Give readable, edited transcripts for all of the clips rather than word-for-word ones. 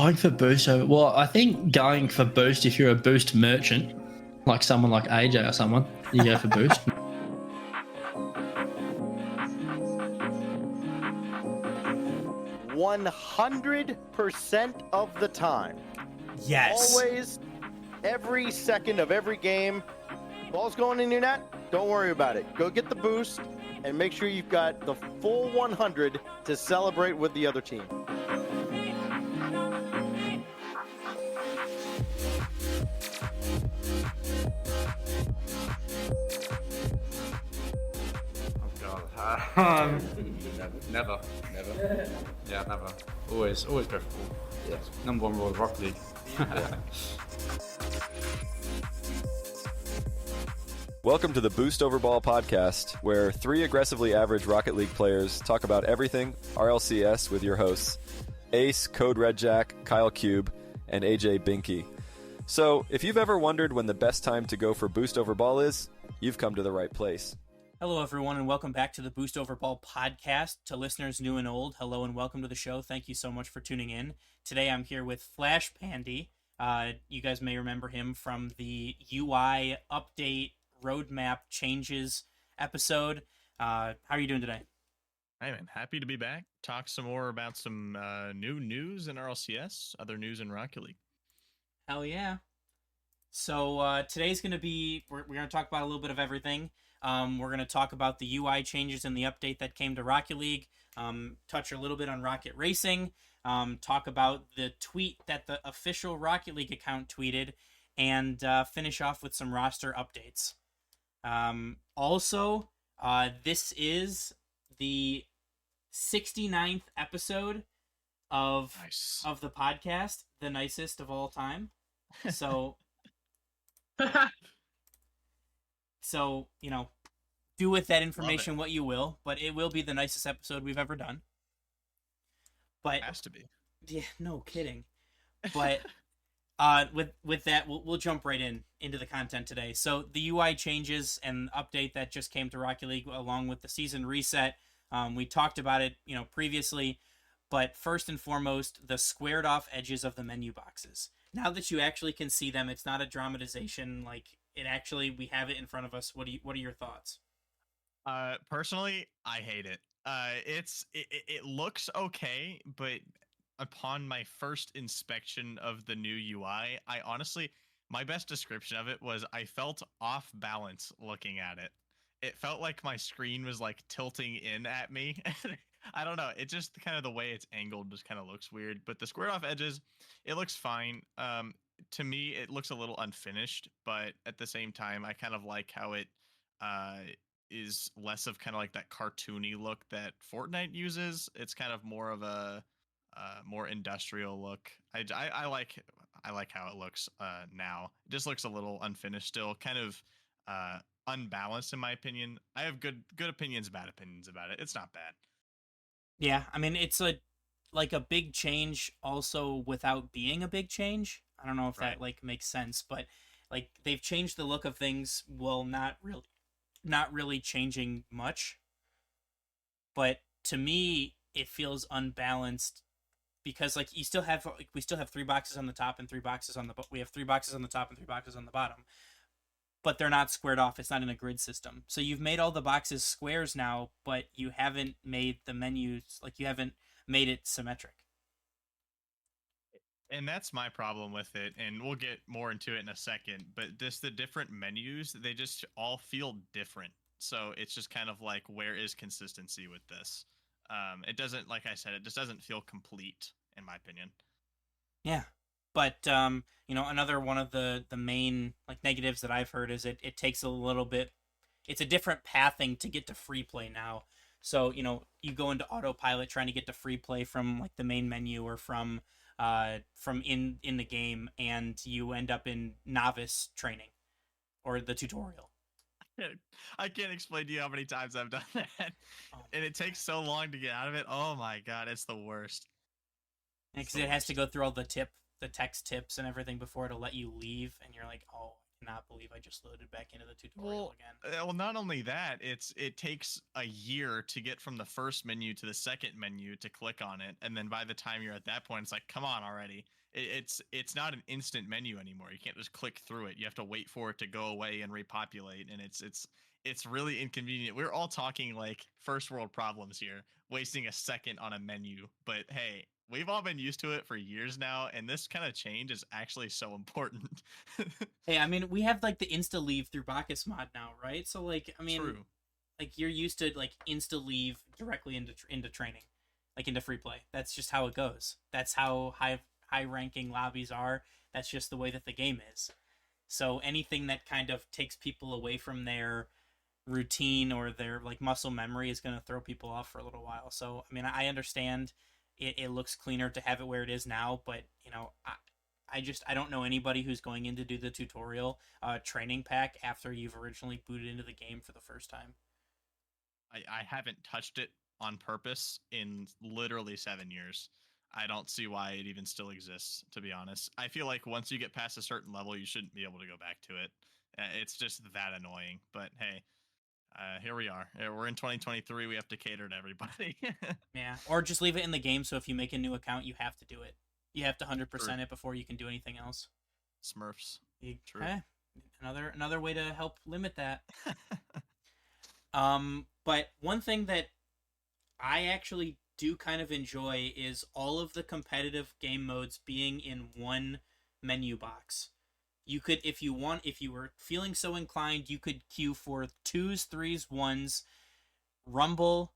Going for boost over. Well, I think going for boost if you're a boost merchant, like someone like AJ or someone, you go for boost. 100% of the time. Yes. Always, every second of every game. Ball's going in your net, don't worry about it. Go get the boost and make sure you've got the full 100 to celebrate with the other team. Oh God. Never. Yeah, never. Always go for ball. Yeah. Number one rule of Rocket League. Welcome to the Boost Over Ball podcast, where three aggressively average Rocket League players talk about everything RLCS with your hosts, Ace, Code Red Jack, Kyle Cube, and AJ Binky. So, if you've ever wondered when the best time to go for Boost Over Ball is, you've come to the right place. Hello, everyone, and welcome back to the Boost Over Ball podcast. To listeners new and old, hello and welcome to the show. Thank you so much for tuning in. Today I'm here with Flashpandy. You guys may remember him from the UI update roadmap changes episode. How are you doing today? Hey man, happy to be back. Talk some more about some new news in RLCS, other news in Rocket League. Hell yeah. So today's going to be, we're going to talk about a little bit of everything. We're going to talk about the UI changes and the update that came to Rocket League, touch a little bit on Rocket Racing, talk about the tweet that the official Rocket League account tweeted, and finish off with some roster updates. Also, this is the 69th episode of the podcast, the nicest of all time. So, you know, do with that information what you will, but it will be the nicest episode we've ever done. But it has to be. Yeah, no kidding. But with that, we'll jump right into the content today. So the UI changes and update that just came to Rocket League along with the season reset. We talked about it, previously, but first and foremost, the squared off edges of the menu boxes. Now that you actually can see them, it's not a dramatization. Like we have it in front of us. What are your thoughts? Personally, I hate it. It looks okay, but upon my first inspection of the new UI, my best description of it was I felt off balance looking at it. It felt like my screen was like tilting in at me. I don't know. It just kind of the way it's angled just kind of looks weird. But the squared off edges, it looks fine. To me, it looks a little unfinished, but at the same time, I kind of like how it is less of kind of like that cartoony look that Fortnite uses. It's kind of more of a more industrial look. I like how it looks now. It just looks a little unfinished still, kind of unbalanced in my opinion. I have good opinions, bad opinions about it. It's not bad. Yeah, I mean it's a big change also without being a big change. I don't know if that makes sense, but they've changed the look of things while not really changing much. But to me, it feels unbalanced because we still have 3 boxes on the top and 3 boxes on the we have 3 boxes on the top and 3 boxes on the bottom. But they're not squared off. It's not in a grid system. So you've made all the boxes squares now, but you haven't made the menus, you haven't made it symmetric. And that's my problem with it, and we'll get more into it in a second, but just the different menus, they just all feel different. So it's just kind of like, where is consistency with this? It doesn't, like I said, it just doesn't feel complete, in my opinion. Yeah. But, another one of the main negatives that I've heard is it takes a little bit, it's a different pathing to get to free play now. So, you go into autopilot trying to get to free play from the main menu or from in the game, and you end up in novice training or the tutorial. I can't explain to you how many times I've done that. And it takes so long to get out of it. Oh my God, it's the worst. Because it has to go through all the text tips and everything before it'll let you leave, and you're like, oh, cannot believe I just loaded back into the tutorial again. Well, not only that, it takes a year to get from the first menu to the second menu to click on it, and then by the time you're at that point, it's like, come on already. It's not an instant menu anymore. You can't just click through it. You have to wait for it to go away and repopulate, and it's really inconvenient. We're all talking like first world problems here, wasting a second on a menu. But hey, we've all been used to it for years now, and this kind of change is actually so important. Hey, I mean, we have like the insta leave through Bacchus mod now, right? So like, I mean, True. like you're used to like insta leave directly into training, like into free play. That's just how it goes. That's how high ranking lobbies are. That's just the way that the game is. So anything that kind of takes people away from their routine or their like muscle memory is going to throw people off for a little while. So I mean, I understand it looks cleaner to have it where it is now, but you know, I don't know anybody who's going in to do the tutorial training pack after you've originally booted into the game for the first time. I haven't touched it on purpose in literally 7 years. I don't see why it even still exists, to be honest. I feel like once you get past a certain level, you shouldn't be able to go back to it. It's just that annoying. But hey, here we are. We're in 2023. We have to cater to everybody. Yeah, or just leave it in the game. So if you make a new account, you have to do it. You have to 100% it before you can do anything else. Smurfs. True. Another way to help limit that. But one thing that I actually do kind of enjoy is all of the competitive game modes being in one menu box. You could, if you were feeling so inclined, you could queue for 2s, 3s, 1s, Rumble,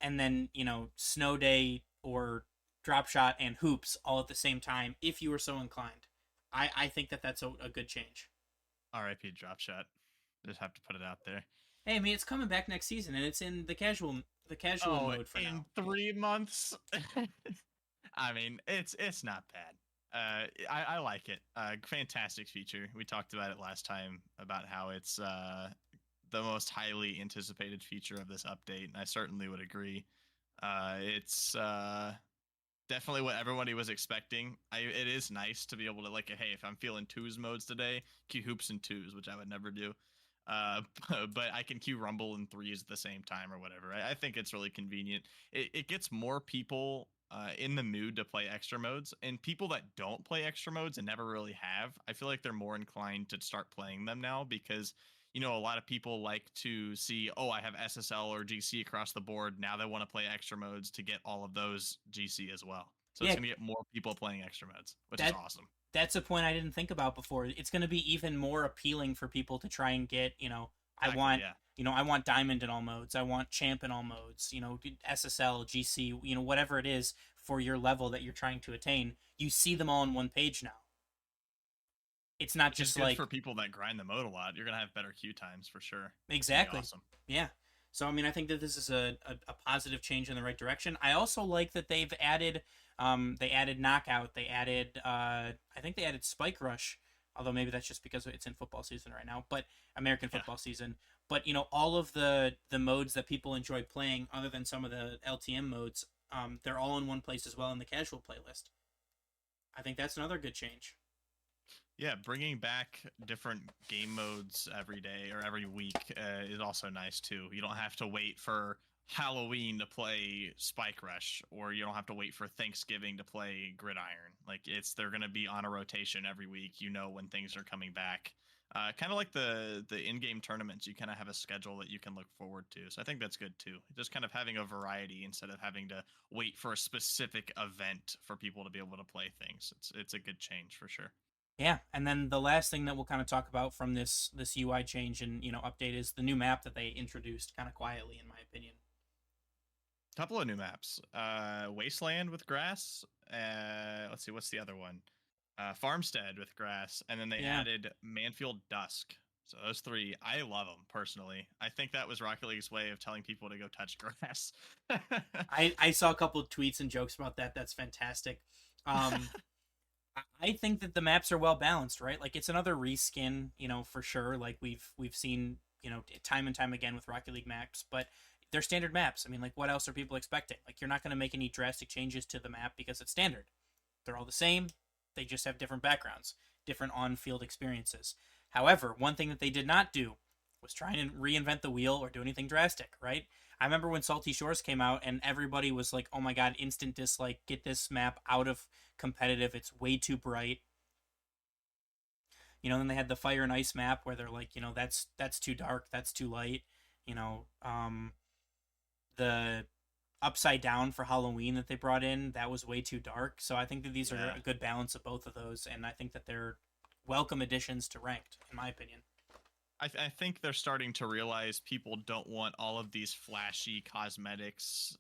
and then, you know, Snow Day or Drop Shot and Hoops all at the same time if you were so inclined. I think that that's a good change. RIP Drop Shot. Just have to put it out there. Hey, I mean, it's coming back next season, and it's in the casual mode for now. In 3 months? I mean, it's not bad. I like it. Fantastic feature. We talked about it last time about how it's the most highly anticipated feature of this update, and I certainly would agree. It's definitely what everybody was expecting. It is nice to be able to, like, hey, if I'm feeling 2s modes today, queue Hoops and 2s, which I would never do. But I can queue Rumble and 3s at the same time or whatever. I think it's really convenient. It gets more people in the mood to play extra modes, and people that don't play extra modes and never really have, I feel like they're more inclined to start playing them now because, you know, a lot of people like to see, oh, I have SSL or GC across the board. Now they want to play extra modes to get all of those GC as well. So it's going to get more people playing extra modes, which is awesome. That's a point I didn't think about before. It's going to be even more appealing for people to try and get, you know, I want Diamond in all modes. I want Champ in all modes, you know, SSL, GC, you know, whatever it is for your level that you're trying to attain. You see them all on one page now. It's not just good like for people that grind the mode a lot. You're going to have better queue times for sure. Exactly. Awesome. Yeah. So, I mean, I think that this is a positive change in the right direction. I also like that they've added Knockout. They added, I think they added Spike Rush, although maybe that's just because it's in football season right now, but American football season. But, you know, all of the modes that people enjoy playing, other than some of the LTM modes, they're all in one place as well in the casual playlist. I think that's another good change. Yeah, bringing back different game modes every day or every week is also nice too. You don't have to wait for Halloween to play Spike Rush, or you don't have to wait for Thanksgiving to play Gridiron. Like they're going to be on a rotation every week. You know when things are coming back. Kind of like the in-game tournaments, you kind of have a schedule that you can look forward to. So I think that's good too. Just kind of having a variety instead of having to wait for a specific event for people to be able to play things. It's a good change for sure. Yeah, and then the last thing that we'll kind of talk about from this UI change and, you know, update is the new map that they introduced kind of quietly, in my opinion. Couple of new maps. Wasteland with grass. Let's see, what's the other one? Farmstead with grass, and then they added Manfield Dusk. So those three, I love them personally. I think that was Rocket League's way of telling people to go touch grass. I saw a couple of tweets and jokes about that. That's fantastic. I think that the maps are well balanced, right? Like it's another reskin, you know, for sure. Like we've seen, you know, time and time again with Rocket League maps, but they're standard maps. I mean, like what else are people expecting? Like you're not going to make any drastic changes to the map because it's standard. They're all the same. They just have different backgrounds, different on-field experiences. However, one thing that they did not do was try and reinvent the wheel or do anything drastic, right? I remember when Salty Shores came out and everybody was like, oh my god, instant dislike, get this map out of competitive, it's way too bright. You know, then they had the Fire and Ice map where they're like, you know, that's too dark, that's too light. You know, the Upside Down for Halloween that they brought in, that was way too dark. So I think that these are a good balance of both of those, and I think that they're welcome additions to Ranked, in my opinion. I think they're starting to realize people don't want all of these flashy cosmetics,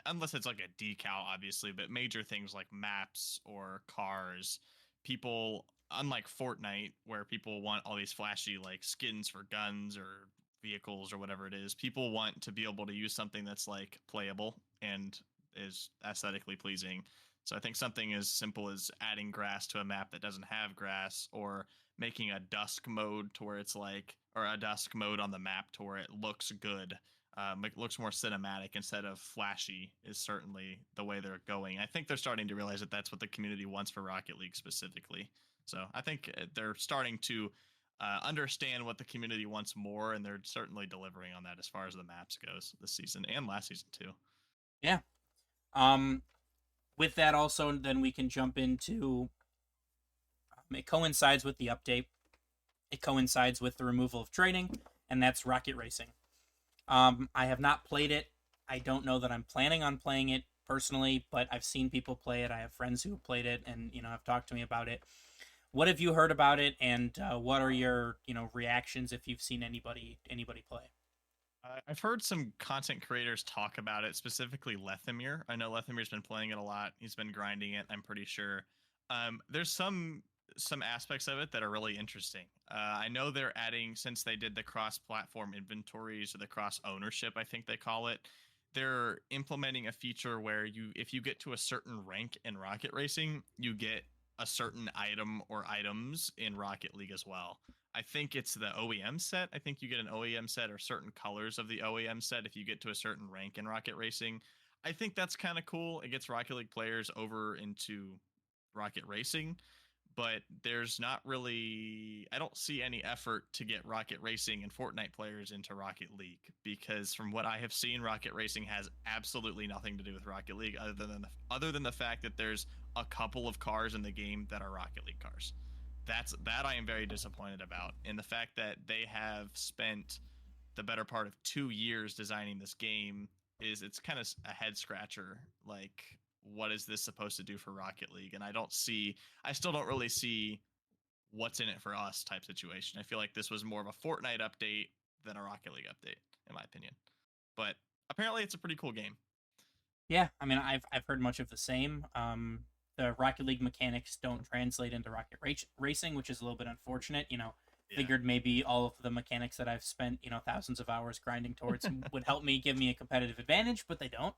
unless it's like a decal, obviously, but major things like maps or cars. People, unlike Fortnite, where people want all these flashy like skins for guns or vehicles or whatever it is, people want to be able to use something that's like playable and is aesthetically pleasing. So I think something as simple as adding grass to a map that doesn't have grass, or making a dusk mode to where it's like, or a dusk mode on the map to where it looks good, it looks more cinematic instead of flashy, is certainly the way they're going. I think they're starting to realize that that's what the community wants for Rocket League specifically. So I think they're starting to understand what the community wants more, and they're certainly delivering on that as far as the maps goes this season and last season too. Yeah. With that also, then we can jump into, it coincides with the update. It coincides with the removal of training, and that's Rocket Racing. I have not played it. I don't know that I'm planning on playing it personally, but I've seen people play it. I have friends who have played it and, you know, have talked to me about it. What have you heard about it, and what are your, you know, reactions if you've seen anybody play? I've heard some content creators talk about it, specifically Lethamir. I know Lethamir's been playing it a lot. He's been grinding it, I'm pretty sure. There's some aspects of it that are really interesting. I know they're adding, since they did the cross-platform inventories, or the cross-ownership, I think they call it, they're implementing a feature where if you get to a certain rank in Rocket Racing, you get a certain item or items in Rocket League as well. I think it's the OEM set. I think you get an OEM set or certain colors of the OEM set if you get to a certain rank in Rocket Racing. I think that's kind of cool. It gets Rocket League players over into Rocket Racing, but there's not really, I don't see any effort to get Rocket Racing and Fortnite players into Rocket League, because from what I have seen, Rocket Racing has absolutely nothing to do with Rocket League other than the fact that there's a couple of cars in the game that are Rocket League cars. That I am very disappointed about, and the fact that they have spent the better part of 2 years designing this game it's kind of a head scratcher. Like, what is this supposed to do for Rocket League? And I still don't really see what's in it for us type situation. I feel like this was more of a Fortnite update than a Rocket League update, in my opinion. But apparently it's a pretty cool game. Yeah, I mean, I've heard much of the same. The Rocket League mechanics don't translate into Rocket Racing, which is a little bit unfortunate. You know, figured maybe all of the mechanics that I've spent, you know, thousands of hours grinding towards would help me, give me a competitive advantage, but they don't,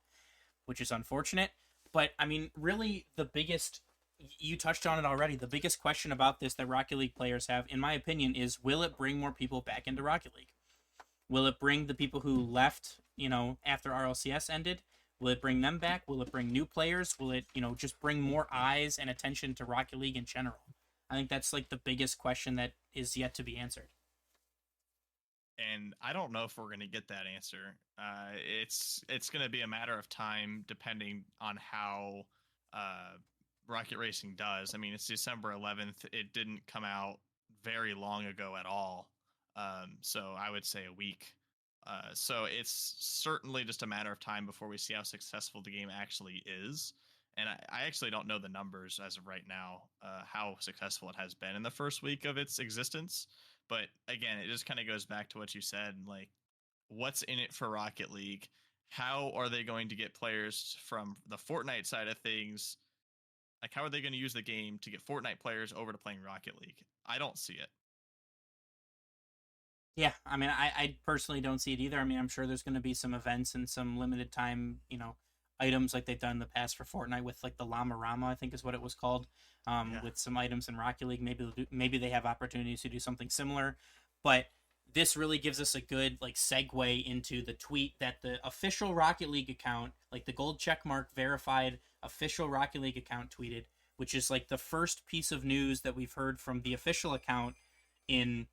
which is unfortunate. But, I mean, really, the biggest, you touched on it already, the biggest question about this that Rocket League players have, in my opinion, is will it bring more people back into Rocket League? Will it bring the people who left, you know, after RLCS ended? Will it bring them back? Will it bring new players? Will it, you know, just bring more eyes and attention to Rocket League in general? I think that's like the biggest question that is yet to be answered. And I don't know if we're going to get that answer. It's going to be a matter of time, depending on how Rocket Racing does. I mean, it's December 11th. It didn't come out very long ago at all. So I would say a week. So it's certainly just a matter of time before we see how successful the game actually is. And I actually don't know the numbers as of right now, how successful it has been in the first week of its existence. But again, it just kind of goes back to what you said, like, what's in it for Rocket League? How are they going to get players from the Fortnite side of things? Like, how are they going to use the game to get Fortnite players over to playing Rocket League? I don't see it. Yeah, I mean, I personally don't see it either. I mean, I'm sure there's going to be some events and some limited time, you know, items like they've done in the past for Fortnite with like the Llama Rama, I think is what it was called, with some items in Rocket League. Maybe they have opportunities to do something similar, but this really gives us a good like segue into the tweet that the official Rocket League account, like the gold checkmark verified official Rocket League account tweeted, which is like the first piece of news that we've heard from the official account in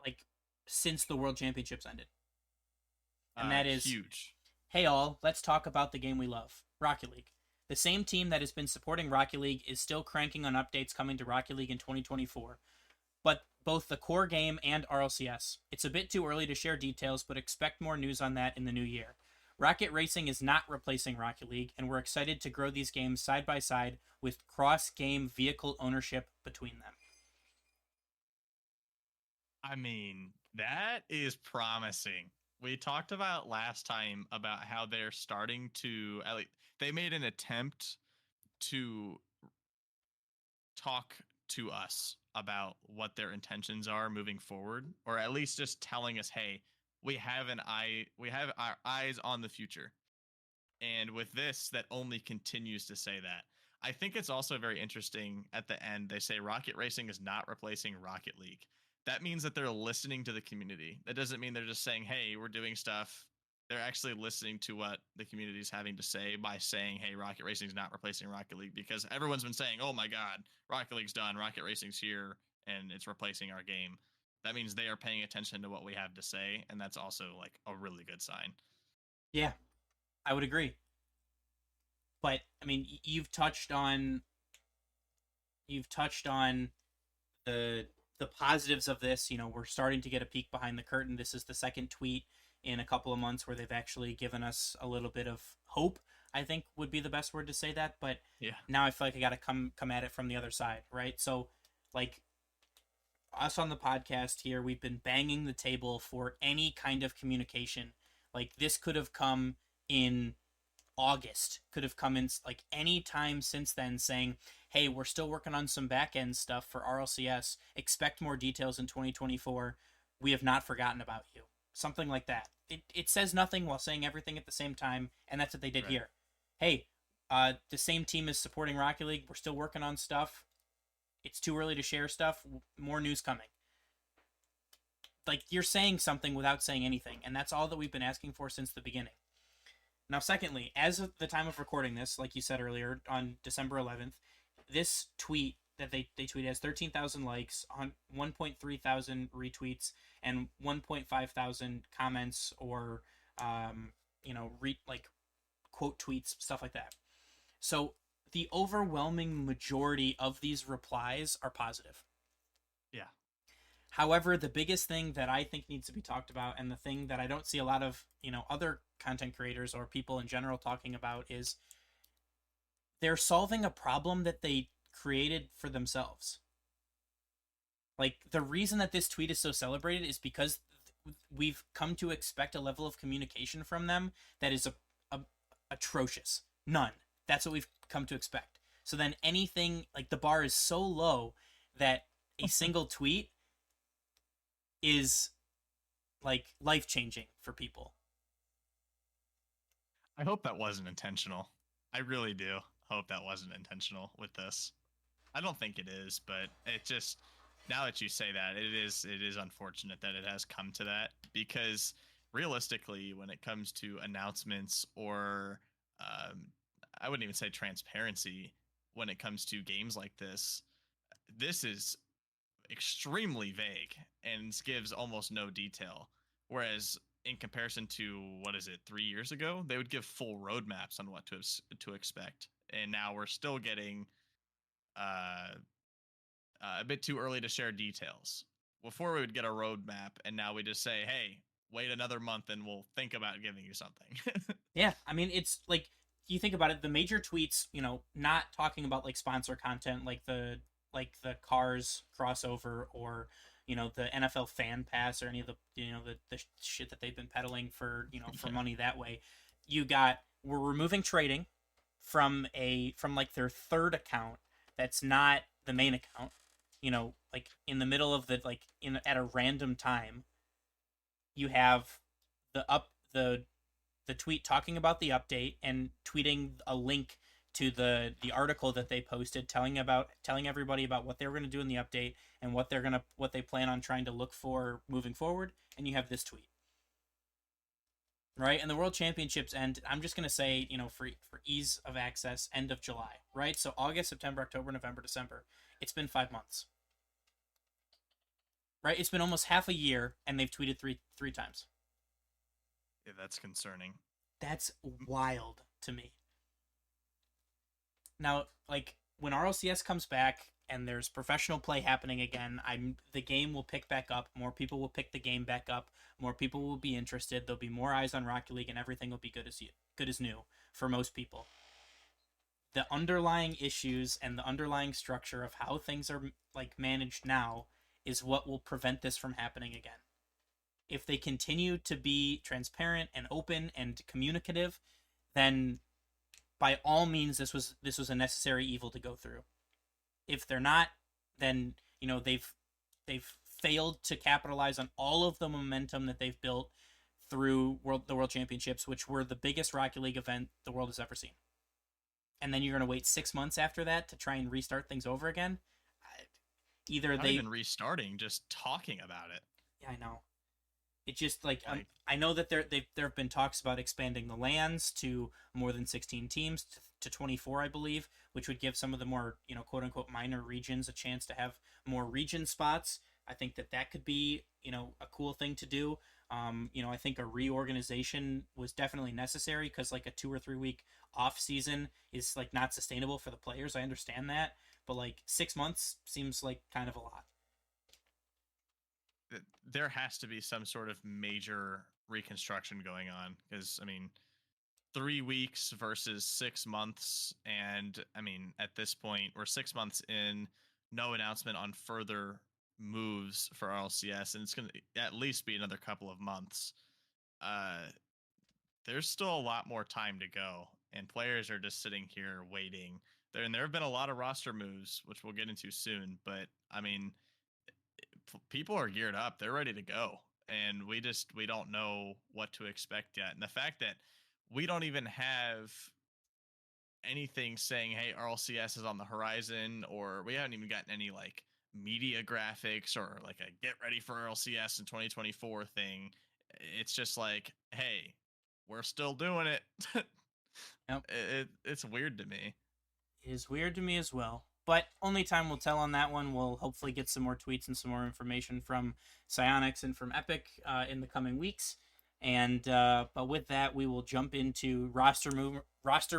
like since the World Championships ended. And that is huge. Hey all, let's talk about the game we love, Rocket League. The same team that has been supporting Rocket League is still cranking on updates coming to Rocket League in 2024, but both the core game and RLCS. It's a bit too early to share details, but expect more news on that in the new year. Rocket Racing is not replacing Rocket League, and we're excited to grow these games side by side with cross-game vehicle ownership between them. I mean, that is promising. We talked about last time about how they're starting to, at least, they made an attempt to talk to us about what their intentions are moving forward, or at least just telling us, hey, we have our eyes on the future. And with this, that only continues to say that. I think it's also very interesting at the end, they say Rocket Racing is not replacing Rocket League. That means that they're listening to the community. That doesn't mean they're just saying, hey, we're doing stuff. They're actually listening to what the community is having to say by saying, hey, Rocket Racing is not replacing Rocket League, because everyone's been saying, oh my God, Rocket League's done, Rocket Racing's here, and it's replacing our game. That means they are paying attention to what we have to say, and that's also like a really good sign. Yeah, I would agree. But I mean, you've touched on the positives of this. You know, we're starting to get a peek behind the curtain. This is the second tweet in a couple of months where they've actually given us a little bit of hope, I think would be the best word to say that. But yeah, now I feel like I got to come at it from the other side, right? So, like, us on the podcast here, we've been banging the table for any kind of communication. Like, this could have come in August, could have come in like any time since then, saying, hey, we're still working on some back end stuff for RLCS, expect more details in 2024, we have not forgotten about you, something like that. It says nothing while saying everything at the same time, and that's what they did here. Hey, the same team is supporting Rocket League, we're still working on stuff, it's too early to share stuff, more news coming. Like, you're saying something without saying anything, and that's all that we've been asking for since the beginning. Now, secondly, as of the time of recording this, like you said earlier, on December 11th, this tweet that they tweeted has 13,000 likes, on 1.3 thousand retweets, and 1.5 thousand comments or, quote tweets, stuff like that. So the overwhelming majority of these replies are positive. Yeah. However, the biggest thing that I think needs to be talked about, and the thing that I don't see a lot of, other content creators or people in general talking about, is they're solving a problem that they created for themselves. Like, the reason that this tweet is so celebrated is because we've come to expect a level of communication from them that is atrocious. None. That's what we've come to expect. So then anything, like, the bar is so low that a single tweet is like life-changing for people. I hope that wasn't intentional. I really do hope that wasn't intentional with this. I don't think it is, but it just, now that you say that, it is unfortunate that it has come to that, because realistically, when it comes to announcements or I wouldn't even say transparency, when it comes to games like this is extremely vague and gives almost no detail. Whereas in comparison to, 3 years ago, they would give full roadmaps on what to expect. And now we're still getting a bit too early to share details. Before we would get a roadmap, and now we just say, hey, wait another month and we'll think about giving you something. Yeah, I mean, it's like, you think about it, the major tweets, not talking about like sponsor content, like the Cars crossover, or the NFL Fan Pass, or any of the the shit that they've been peddling for for money that way. We're removing trading from like their third account that's not the main account, like in the middle of at a random time. You have the tweet talking about the update and tweeting a link to the article that they posted, telling everybody about what they were going to do in the update and what they plan on trying to look for moving forward. And you have this tweet, right? And the World Championships end, I'm just going to say, for ease of access, end of July, right? So August, September, October, November, December. It's been 5 months. right? It's been almost half a year, and they've tweeted three times. Yeah, that's concerning. That's wild to me. Now, like, when RLCS comes back and there's professional play happening again, the game will pick back up. More people will pick the game back up. More people will be interested. There'll be more eyes on Rocket League, and everything will be good as new for most people. The underlying issues and the underlying structure of how things are like managed now is what will prevent this from happening again. If they continue to be transparent and open and communicative, then by all means this was a necessary evil to go through. If they're not, then they've failed to capitalize on all of the momentum that they've built through the World Championships, which were the biggest Rocket League event the world has ever seen. And then you're going to wait 6 months after that to try and restart things over again. Not even restarting, just talking about it. Yeah, I know. It just I know that there have been talks about expanding the LANs to more than 16 teams to 24, I believe, which would give some of the more quote unquote minor regions a chance to have more region spots. I think that could be a cool thing to do. I think a reorganization was definitely necessary because like a 2 or 3 week off season is like not sustainable for the players. I understand that, but like 6 months seems like kind of a lot. There has to be some sort of major reconstruction going on because 3 weeks versus 6 months, and at this point we're 6 months in, no announcement on further moves for RLCS, and it's going to at least be another couple of months. There's still a lot more time to go, and players are just sitting here waiting. There have been a lot of roster moves, which we'll get into soon, but people are geared up. They're ready to go, and we don't know what to expect yet. And the fact that we don't even have anything saying, hey, RLCS is on the horizon, or we haven't even gotten any like media graphics or like a get ready for RLCS in 2024 thing. It's just like, hey, we're still doing it. Yep. It's weird to me. It is weird to me as well, but only time will tell on that one. We'll hopefully get some more tweets and some more information from Psyonix and from Epic in the coming weeks. And but with that, we will jump into roster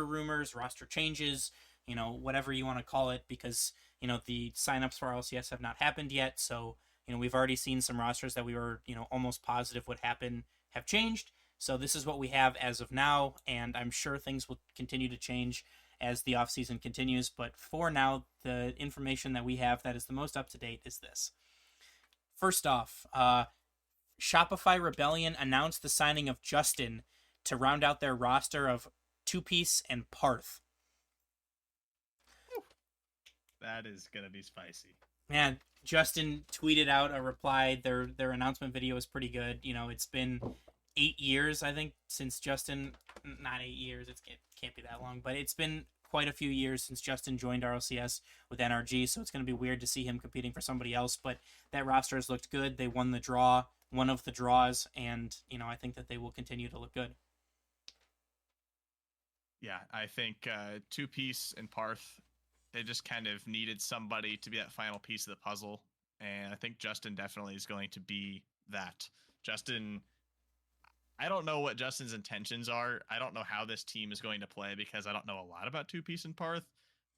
rumors, roster changes, whatever you want to call it, because the signups for RLCS have not happened yet. So we've already seen some rosters that we were almost positive would happen have changed. So this is what we have as of now, and I'm sure things will continue to change as the offseason continues. But for now, the information that we have that is the most up to date is this. First off, Shopify Rebellion announced the signing of Justin to round out their roster of Two Piece and Parth. That is gonna be spicy. Man, Justin tweeted out a reply. Their announcement video is pretty good. It's been 8 years, I think, since Justin. Not 8 years. It can't be that long, but it's been quite a few years since Justin joined RLCS with NRG. So it's going to be weird to see him competing for somebody else. But that roster has looked good. They won the draw, one of the draws, and I think that they will continue to look good. Yeah, I think Two Piece and Parth, they just kind of needed somebody to be that final piece of the puzzle, and I think Justin definitely is going to be that. Justin, I don't know what Justin's intentions are. I don't know how this team is going to play because I don't know a lot about Two Piece and Parth,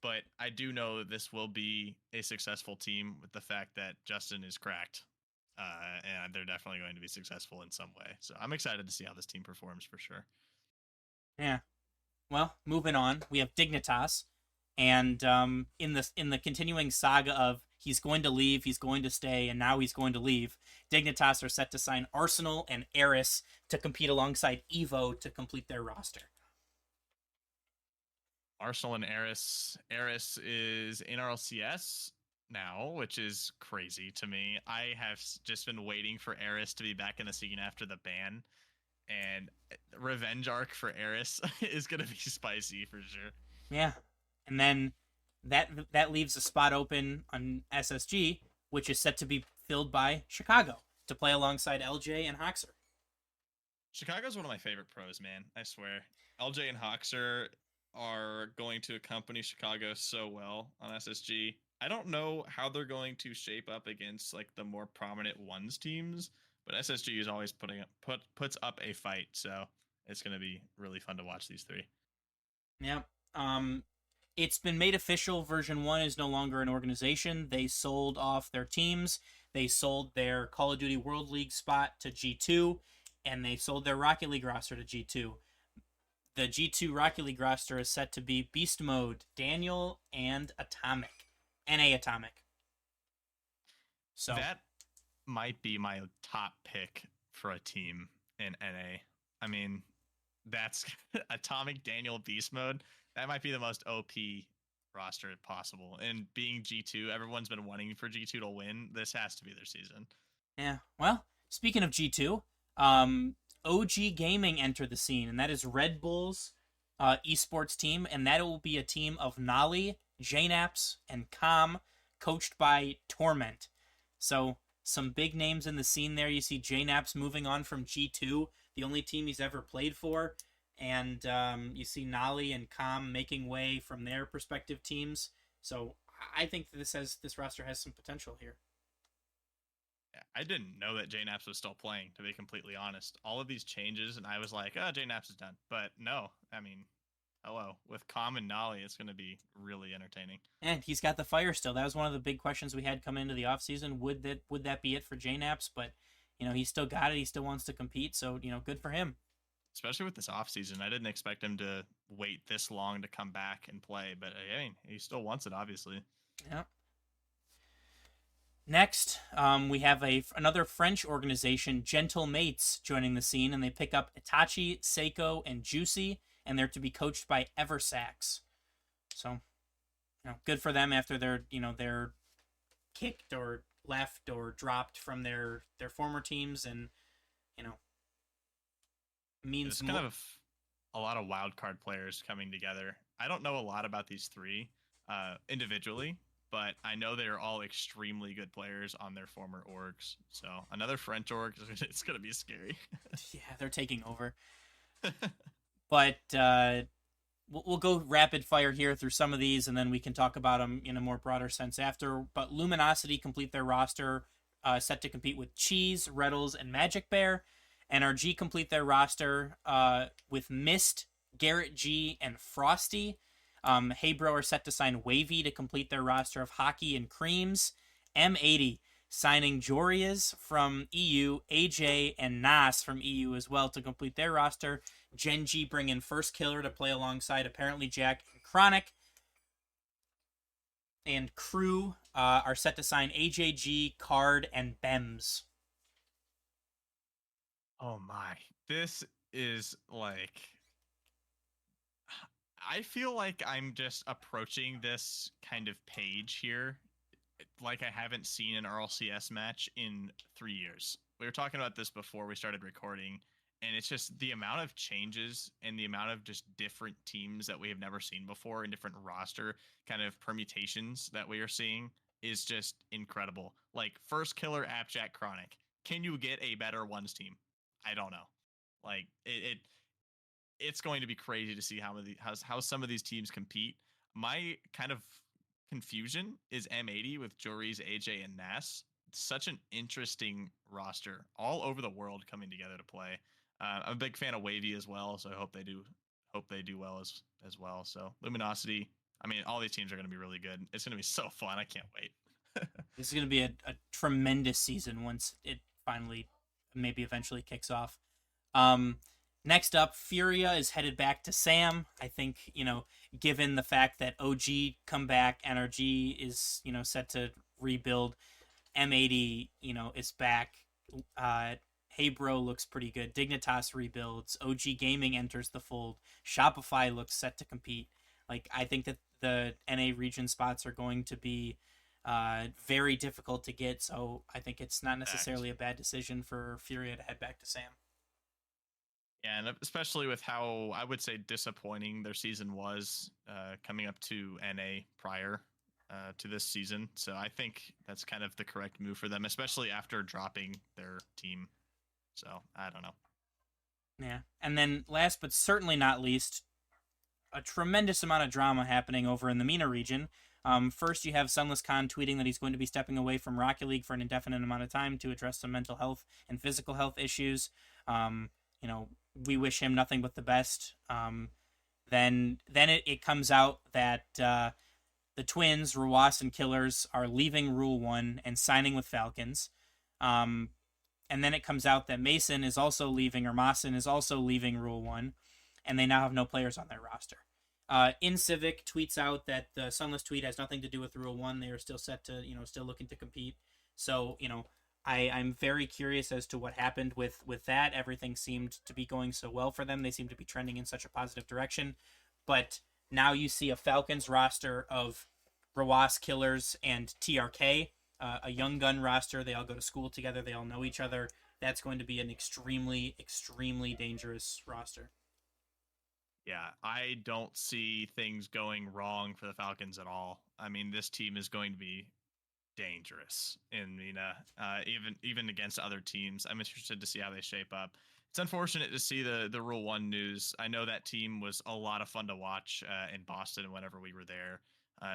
but I do know that this will be a successful team with the fact that Justin is cracked, and they're definitely going to be successful in some way. So I'm excited to see how this team performs for sure. Yeah. Well, moving on, we have Dignitas, and in the continuing saga of he's going to leave, he's going to stay, and now he's going to leave, Dignitas are set to sign Arsenal and Eris to compete alongside Evo to complete their roster. Arsenal and Eris. Eris is in RLCS now, which is crazy to me. I have just been waiting for Eris to be back in the scene after the ban, and revenge arc for Eris is going to be spicy for sure. Yeah. And then that leaves a spot open on SSG, which is set to be filled by Chicago to play alongside LJ and Hoxer. Chicago's one of my favorite pros, man. I swear. LJ and Hoxer are going to accompany Chicago so well on SSG. I don't know how they're going to shape up against like the more prominent ones teams, but SSG is always puts up a fight, so it's going to be really fun to watch these three. Yeah. It's been made official. Version 1 is no longer an organization. They sold off their teams. They sold their Call of Duty World League spot to G2, and they sold their Rocket League roster to G2. The G2 Rocket League roster is set to be Beast Mode, Daniel, and Atomic. NA Atomic. So that might be my top pick for a team in NA. I mean, that's Atomic, Daniel, Beast Mode. That might be the most OP roster possible. And being G2, everyone's been wanting for G2 to win. This has to be their season. yeah. Well, speaking of G2, OG Gaming entered the scene, and that is Red Bull's esports team, and that will be a team of Nolly, JNaps, and Com, coached by Torment. So some big names in the scene there. You see JNaps moving on from G2, the only team he's ever played for, and you see Nolly and Com making way from their respective teams. So I think this roster has some potential here. I didn't know that JNaps was still playing, to be completely honest. All of these changes, and I was like, oh, JNaps is done. But no, I mean, hello. With Com and Nolly, it's going to be really entertaining. And he's got the fire still. That was one of the big questions we had coming into the offseason. Would that be it for JNaps? But, he's still got it. He still wants to compete. So, good for him. Especially with this offseason. I didn't expect him to wait this long to come back and play. But, I mean, he still wants it, obviously. Yeah. Next, we have another French organization, Gentle Mates, joining the scene, and they pick up Itachi, Seiko, and Juicy, and they're to be coached by Eversax. So, good for them after they're kicked or left or dropped from their former teams, and means it's kind of a lot of wild card players coming together. I don't know a lot about these three individually, but I know they're all extremely good players on their former orgs. So another French org, it's going to be scary. Yeah, they're taking over. But we'll go rapid fire here through some of these, and then we can talk about them in a more broader sense after. But Luminosity complete their roster, set to compete with Cheese, Reddles, and Magic Bear. NRG complete their roster with Mist, Garrett G, and Frosty. Heybro are set to sign Wavy to complete their roster of Hockey and Creams. M80 signing Jorias from EU, AJ and Nas from EU as well to complete their roster. Genji bring in First Killer to play alongside apparently Jack and Chronic. And Crew are set to sign AJG, Card, and Bems. Oh my. This is like... I feel like I'm just approaching this kind of page here like I haven't seen an RLCS match in 3 years. We were talking about this before we started recording, and it's just the amount of changes and the amount of just different teams that we have never seen before and different roster kind of permutations that we are seeing is just incredible. Like First Killer, Appjack, Chronic. Can you get a better ones team? I don't know. Like it's going to be crazy to see how some of these teams compete. My kind of confusion is M80 with Jories, AJ, and Nas. It's such an interesting roster all over the world coming together to play. I'm a big fan of Wavy as well, so I hope they do well as well. So Luminosity, I mean, all these teams are going to be really good. It's going to be so fun. I can't wait. This is going to be a tremendous season once it finally, maybe eventually kicks off. Next up, Furia is headed back to Sam. I think, given the fact that OG come back, NRG is, set to rebuild. M80, is back. Heybro looks pretty good. Dignitas rebuilds. OG Gaming enters the fold. Shopify looks set to compete. Like, I think that the NA region spots are going to be very difficult to get, so I think it's not necessarily a bad decision for Furia to head back to Sam. Yeah, and especially with how, I would say, disappointing their season was coming up to NA prior to this season. So I think that's kind of the correct move for them, especially after dropping their team. So, I don't know. Yeah, and then last but certainly not least, a tremendous amount of drama happening over in the MENA region. First, you have Sunless Khan tweeting that he's going to be stepping away from Rocket League for an indefinite amount of time to address some mental health and physical health issues. We wish him nothing but the best. Then it comes out that the twins, Rawas and Killers, are leaving Rule 1 and signing with Falcons. And then it comes out that Mason is also leaving, or Mason is also leaving Rule 1, and they now have no players on their roster. InCivic tweets out that the Sunless tweet has nothing to do with Rule 1. They are still set to, still looking to compete. So, I'm very curious as to what happened with that. Everything seemed to be going so well for them. They seem to be trending in such a positive direction. But now you see a Falcons roster of Rawas, Killers, and TRK, a young gun roster. They all go to school together. They all know each other. That's going to be an extremely, extremely dangerous roster. Yeah, I don't see things going wrong for the Falcons at all. I mean, this team is going to be dangerous in even against other teams. I'm interested to see how they shape up. It's unfortunate to see the Rule 1 news. I know that team was a lot of fun to watch in Boston whenever we were there.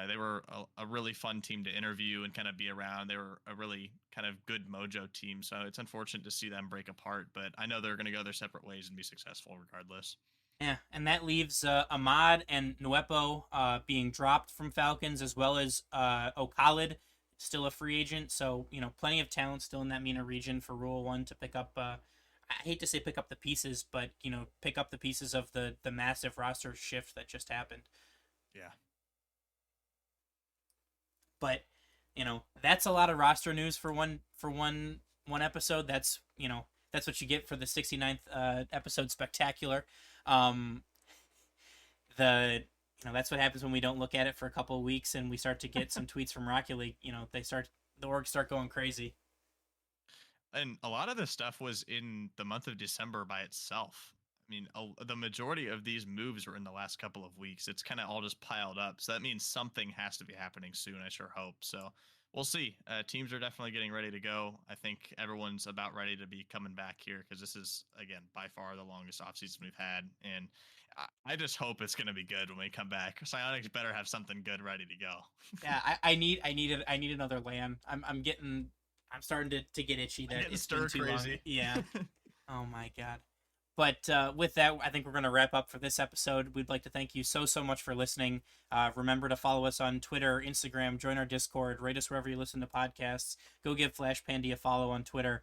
They were a really fun team to interview and kind of be around. They were a really kind of good mojo team. So it's unfortunate to see them break apart, but I know they're going to go their separate ways and be successful regardless. Yeah, and that leaves Ahmad and Nuepo being dropped from Falcons, as well as O'Khalid, still a free agent. So, plenty of talent still in that MENA region for Rule 1 to pick up. I hate to say pick up the pieces, but, pick up the pieces of the massive roster shift that just happened. Yeah. But, that's a lot of roster news for one episode. That's what you get for the 69th episode spectacular. That's what happens when we don't look at it for a couple of weeks and we start to get some tweets from Rocket League. The orgs start going crazy. And a lot of this stuff was in the month of December by itself. I mean, the majority of these moves were in the last couple of weeks. It's kind of all just piled up. So that means something has to be happening soon, I sure hope. So we'll see. Teams are definitely getting ready to go. I think everyone's about ready to be coming back here because this is, again, by far the longest offseason we've had. And I just hope it's going to be good when we come back. Psionics better have something good ready to go. Yeah, I need another LAN. I'm starting to get itchy that it's been too long. Yeah. Oh my god. But with that, I think we're going to wrap up for this episode. We'd like to thank you so much for listening. Remember to follow us on Twitter, Instagram, join our Discord, rate us wherever you listen to podcasts. Go give Flashpandy a follow on Twitter.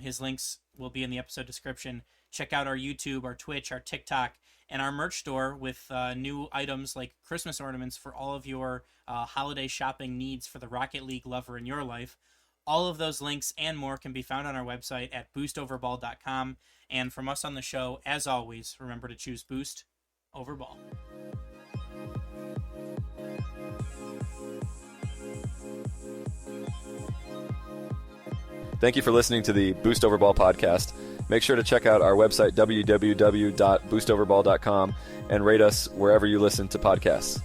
His links will be in the episode description. Check out our YouTube, our Twitch, our TikTok, and our merch store with new items like Christmas ornaments for all of your holiday shopping needs for the Rocket League lover in your life. All of those links and more can be found on our website at boostoverball.com. And from us on the show, as always, remember to choose Boost over Ball. Thank you for listening to the Boost Over Ball podcast. Make sure to check out our website, www.boostoverball.com, and rate us wherever you listen to podcasts.